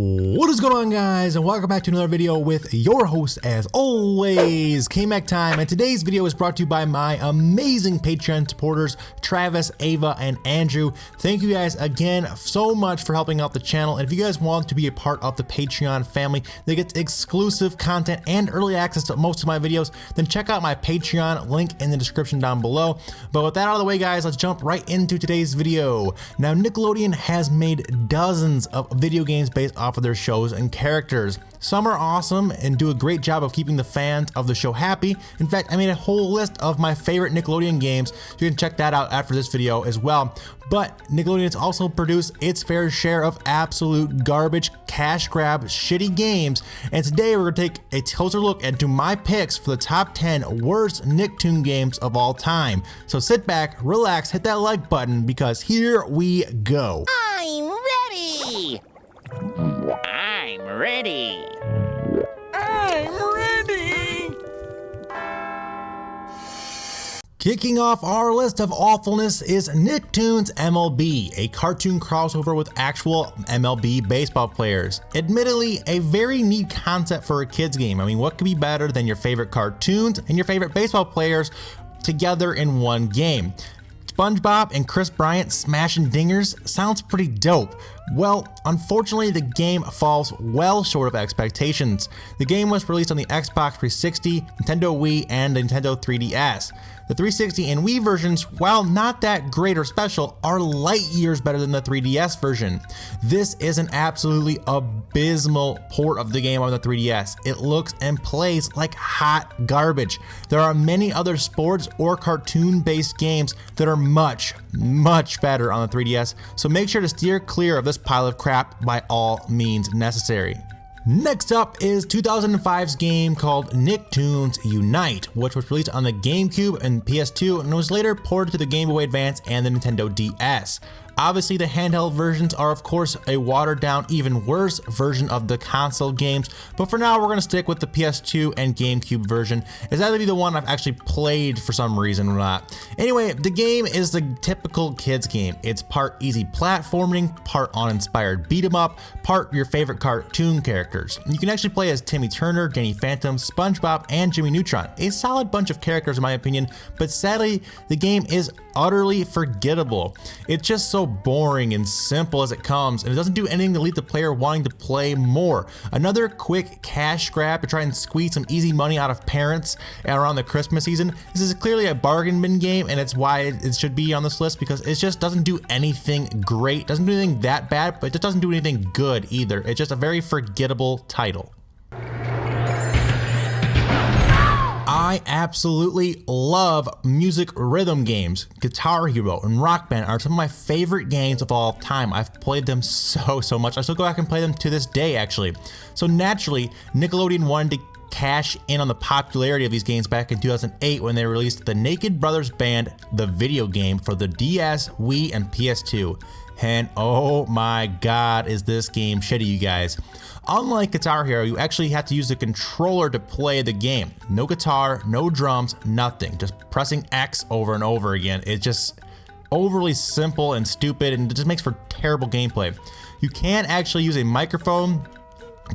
What is going on, guys, and welcome back to another video with your host, as always, K-Mac Time. And today's video is brought to you by my amazing Patreon supporters, Travis, Ava, and Andrew. Thank you guys again so much for helping out the channel. And if you guys want to be a part of the Patreon family, they get exclusive content and early access to most of my videos, then check out my Patreon link in the description down below. But with that out of the way, guys, let's jump right into today's video. Now, Nickelodeon has made dozens of video games based off of their shows and characters. Some are awesome and do a great job of keeping the fans of the show happy. In fact, I made a whole list of my favorite Nickelodeon games. You can check that out after this video as well. But Nickelodeon has also produced its fair share of absolute garbage, cash grab, shitty games. And today we're gonna take a closer look into my picks for the top 10 worst Nicktoon games of all time. So sit back, relax, hit that like button, because here we go. I'm ready! I'm ready! I'm ready! Kicking off our list of awfulness is Nicktoons MLB, a cartoon crossover with actual MLB baseball players. Admittedly, a very neat concept for a kids game. I mean, what could be better than your favorite cartoons and your favorite baseball players together in one game? SpongeBob and Chris Bryant smashing dingers sounds pretty dope. Well, unfortunately, the game falls well short of expectations. The game was released on the Xbox 360, Nintendo Wii, and the Nintendo 3DS. The 360 and Wii versions, while not that great or special, are light years better than the 3DS version. This is an absolutely abysmal port of the game on the 3DS. It looks and plays like hot garbage. There are many other sports or cartoon-based games that are much better on the 3DS, so make sure to steer clear of this pile of crap by all means necessary. Next up is 2005's game called Nicktoons Unite, which was released on the GameCube and PS2 and was later ported to the Game Boy Advance and the Nintendo DS. Obviously, the handheld versions are of course a watered down, even worse version of the console games, but for now we're going to stick with the PS2 and GameCube version, as that would be the one I've actually played for some reason or not. Anyway, the game is the typical kids game. It's part easy platforming, part uninspired beat 'em up, part your favorite cartoon characters. You can actually play as Timmy Turner, Danny Phantom, SpongeBob, and Jimmy Neutron. A solid bunch of characters in my opinion, but sadly the game is utterly forgettable. It's just so boring and simple as it comes, and it doesn't do anything to leave the player wanting to play more. Another quick cash grab to try and squeeze some easy money out of parents around the Christmas season. This is clearly a bargain bin game, and it's why it should be on this list, because it just doesn't do anything great, doesn't do anything that bad, but it just doesn't do anything good either. It's just a very forgettable title. I absolutely love music rhythm games. Guitar Hero and Rock Band are some of my favorite games of all time. I've played them so much. I still go back and play them to this day, actually. So naturally, Nickelodeon wanted to cash in on the popularity of these games back in 2008 when they released the Naked Brothers Band, the video game, for the DS, Wii, and PS2. And oh my god, is this game shitty, you guys. Unlike Guitar Hero, you actually have to use the controller to play the game. No guitar, no drums, nothing. Just pressing X over and over again. It's just overly simple and stupid, and it just makes for terrible gameplay. You can actually use a microphone,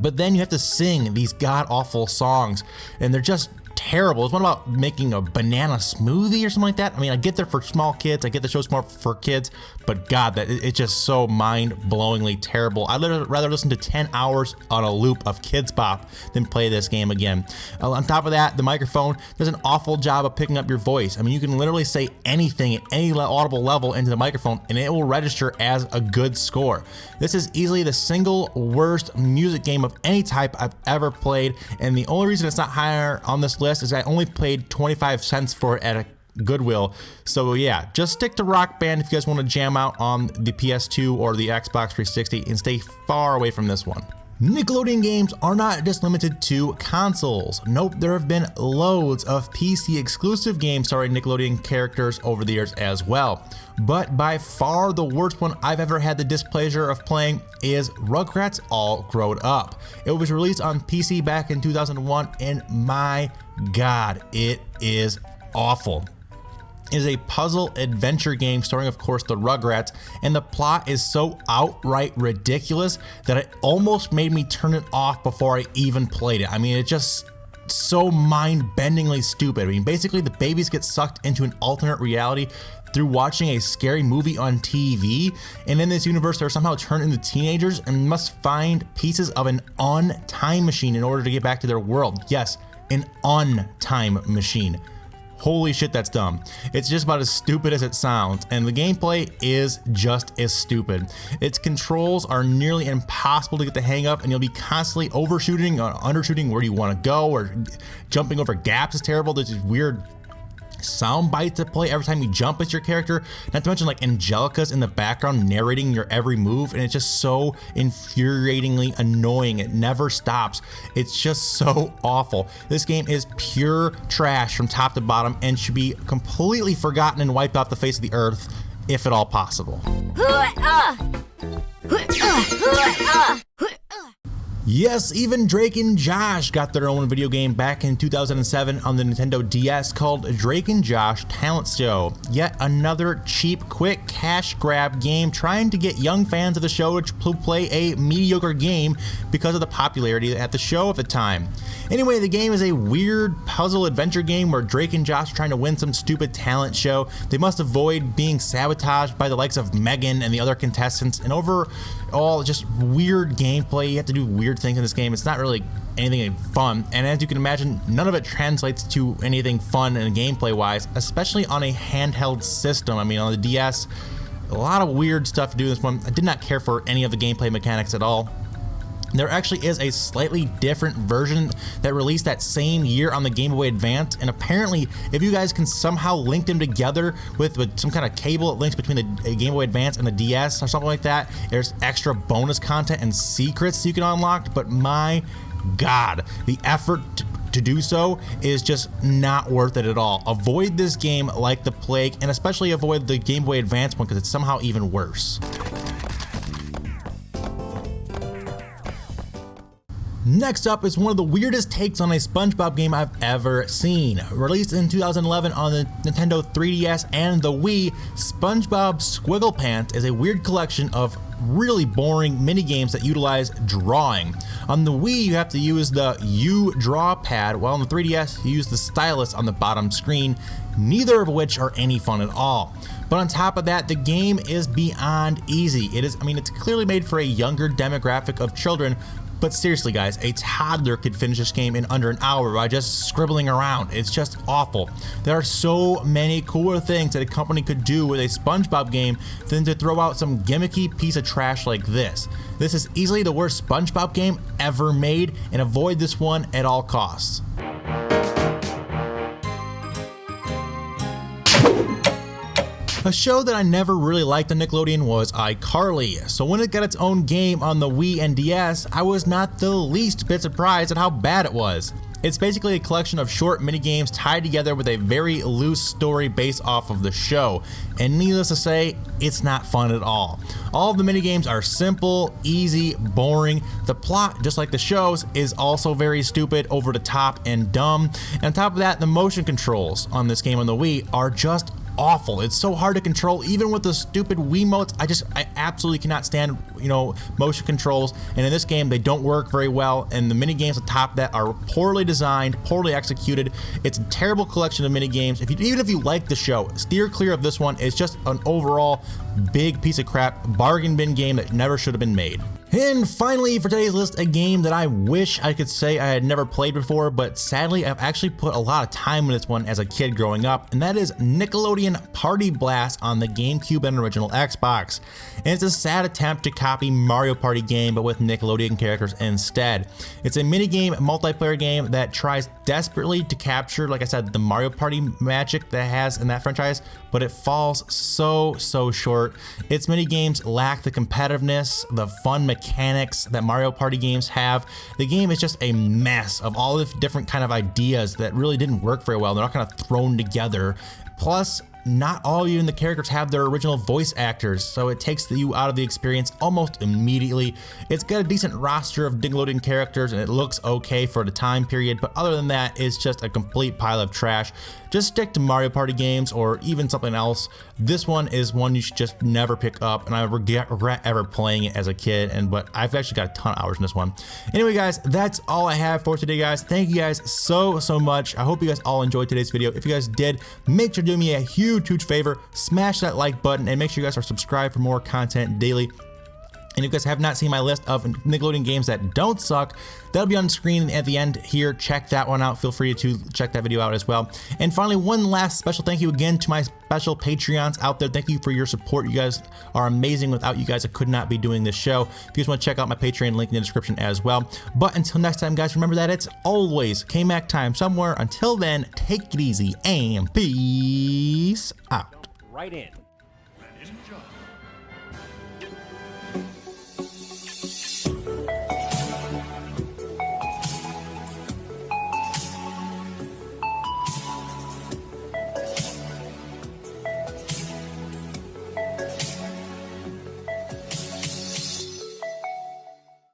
but then you have to sing these god-awful songs, and they're just terrible. It's one about making a banana smoothie or something like that. I mean, I get there for small kids, I get the show's more for kids, but god, that it's just so mind-blowingly terrible. I'd rather listen to 10 hours on a loop of Kids Bop than play this game again. On top of that, the microphone does an awful job of picking up your voice. I mean, you can literally say anything at any audible level into the microphone and it will register as a good score. This is easily the single worst music game of any type I've ever played, and the only reason it's not higher on this list is I only paid 25 cents for it at a Goodwill. So yeah, just stick to Rock Band if you guys want to jam out on the PS2 or the Xbox 360 and stay far away from this one. Nickelodeon games are not just limited to consoles. Nope, there have been loads of PC exclusive games starring Nickelodeon characters over the years as well. But by far the worst one I've ever had the displeasure of playing is Rugrats All Grown Up. It was released on PC back in 2001 and my god, it is awful. It is a puzzle adventure game starring, of course, the Rugrats, and the plot is so outright ridiculous that it almost made me turn it off before I even played it. I mean, it's just so mind-bendingly stupid. I mean, basically the babies get sucked into an alternate reality through watching a scary movie on TV, and in this universe they're somehow turned into teenagers and must find pieces of an on-time machine in order to get back to their world. Yes, an on-time machine. Holy shit, that's dumb. It's just about as stupid as it sounds, and the gameplay is just as stupid. Its controls are nearly impossible to get the hang of, and you'll be constantly overshooting or undershooting where you want to go, or jumping over gaps is terrible. There's these weird sound bites that play every time you jump as your character, not to mention like Angelica's in the background narrating your every move, and it's just so infuriatingly annoying. It never stops. It's just so awful. This game is pure trash from top to bottom and should be completely forgotten and wiped off the face of the earth, if at all possible. Yes, even Drake and Josh got their own video game back in 2007 on the Nintendo DS called Drake and Josh Talent Show. Yet another cheap, quick cash grab game trying to get young fans of the show to play a mediocre game because of the popularity at the show at the time. Anyway, the game is a weird puzzle adventure game where Drake and Josh are trying to win some stupid talent show. They must avoid being sabotaged by the likes of Megan and the other contestants, and overall just weird gameplay. You have to do weird things in this game. It's not really anything fun, and as you can imagine, none of it translates to anything fun and gameplay wise, especially on a handheld system. I mean, on the DS, a lot of weird stuff to do in this one. I did not care for any of the gameplay mechanics at all. There actually is a slightly different version that released that same year on the Game Boy Advance, and apparently if you guys can somehow link them together with some kind of cable that links between the Game Boy Advance and the DS or something like that, there's extra bonus content and secrets you can unlock. But my god, the effort to do so is just not worth it at all. Avoid this game like the plague, and especially avoid the Game Boy Advance one because it's somehow even worse. Next up is one of the weirdest takes on a SpongeBob game I've ever seen. Released in 2011 on the Nintendo 3DS and the Wii, Spongebob Squarepants is a weird collection of really boring mini games that utilize drawing. On the Wii, you have to use the U draw pad, while on the 3DS, you use the stylus on the bottom screen, neither of which are any fun at all. But on top of that, the game is beyond easy. It's clearly made for a younger demographic of children. But seriously guys, a toddler could finish this game in under an hour by just scribbling around. It's just awful. There are so many cooler things that a company could do with a SpongeBob game than to throw out some gimmicky piece of trash like this. This is easily the worst SpongeBob game ever made, and avoid this one at all costs. A show that I never really liked on Nickelodeon was iCarly, so when it got its own game on the Wii and DS, I was not the least bit surprised at how bad it was. It's basically a collection of short minigames tied together with a very loose story based off of the show, and needless to say, it's not fun at all. All of the minigames are simple, easy, boring. The plot, just like the shows, is also very stupid, over the top, and dumb. And on top of that, the motion controls on this game on the Wii are just awful. It's so hard to control, even with the stupid Wiimotes. I absolutely cannot stand, motion controls, and in this game they don't work very well, and the mini games on top of that are poorly designed, poorly executed. It's a terrible collection of mini games. Even if you like the show, steer clear of this one. It's just an overall big piece of crap bargain bin game that never should have been made. And finally, for today's list, a game that I wish I could say I had never played before, but sadly I've actually put a lot of time in this one as a kid growing up, and that is Nickelodeon Party Blast on the GameCube and original Xbox. And it's a sad attempt to copy Mario Party game, but with Nickelodeon characters instead. It's a minigame multiplayer game that tries desperately to capture, like I said, the Mario Party magic that it has in that franchise, but it falls so short. Its minigames lack the competitiveness, the fun mechanics that Mario Party games have. The game is just a mess of all the different kind of ideas that really didn't work very well. They're not kind of thrown together. Plus, not all even the characters have their original voice actors, so it takes you out of the experience almost immediately. It's got a decent roster of Nickelodeon characters and it looks okay for the time period, but other than that, it's just a complete pile of trash. Just stick to Mario Party games or even something else. This one is one you should just never pick up, and I regret ever playing it as a kid, but I've actually got a ton of hours in this one. Anyway guys, that's all I have for today guys. Thank you guys so much. I hope you guys all enjoyed today's video. If you guys did, make sure to do me a huge favor, smash that like button and make sure you guys are subscribed for more content daily. And if you guys have not seen my list of Nickelodeon games that don't suck, that'll be on the screen at the end here. Check that one out. Feel free to check that video out as well. And finally, one last special thank you again to my special Patreons out there. Thank you for your support. You guys are amazing. Without you guys, I could not be doing this show. If you guys want to check out my Patreon, link in the description as well. But until next time, guys, remember that it's always K-Mac time somewhere. Until then, take it easy and peace out. Right in. Enjoy.